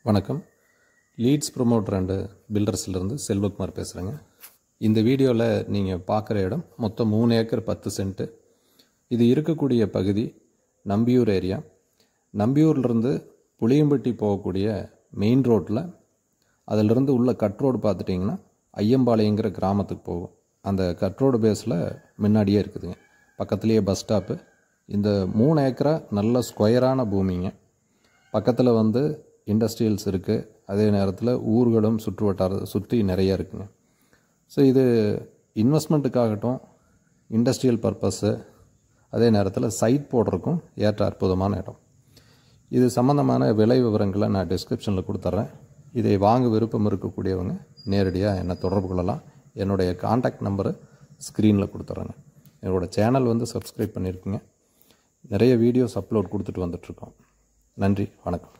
வணக்கம். Leads promoter and பில்டர்ஸ்லேருந்து Selvakumar பேசுகிறேங்க. இந்த வீடியோவில் நீங்கள் பார்க்குற இடம் மொத்தம் 3 ஏக்கர் 10 சென்ட்டு. இது இருக்கக்கூடிய பகுதி நம்பியூர் ஏரியா. நம்பியூர்லேருந்து புளியம்பட்டி போகக்கூடிய மெயின் ரோட்டில் அதிலிருந்து உள்ள கட் ரோடு பார்த்துட்டிங்கன்னா ஐயம்பாளையங்கிற கிராமத்துக்கு போகும். அந்த கட் ரோடு பேஸில் முன்னாடியே இருக்குதுங்க. பக்கத்துலேயே பஸ் ஸ்டாப்பு. இந்த 3 ஏக்கரா நல்ல ஸ்கொயரான பூமிங்க. பக்கத்தில் இண்டஸ்ட்ரியல்ஸ் இருக்குது. அதே நேரத்தில் ஊர்களும் சுற்று வட்டார சுற்றி நிறையா இருக்குங்க. ஸோ இது இன்வெஸ்ட்மெண்ட்டுக்காகட்டும், இண்டஸ்ட்ரியல் பர்பஸ்ஸு, அதே நேரத்தில் சைட் போடுறதுக்கும் ஏற்ற அற்புதமான இடம். இது சம்மந்தமான விலை விவரங்களை நான் டிஸ்கிரிப்ஷனில் கொடுத்துட்றேன். இதை வாங்க விருப்பம் இருக்கக்கூடியவங்க நேரடியாக என்னை தொடர்பு கொள்ளலாம். என்னுடைய கான்டாக்ட் நம்பரு ஸ்க்ரீனில் கொடுத்துட்றேங்க. என்னோடய சேனல் சப்ஸ்கிரைப் பண்ணியிருக்குங்க. நிறைய வீடியோஸ் அப்லோட் கொடுத்துட்டு வந்துட்ருக்கோம். நன்றி, வணக்கம்.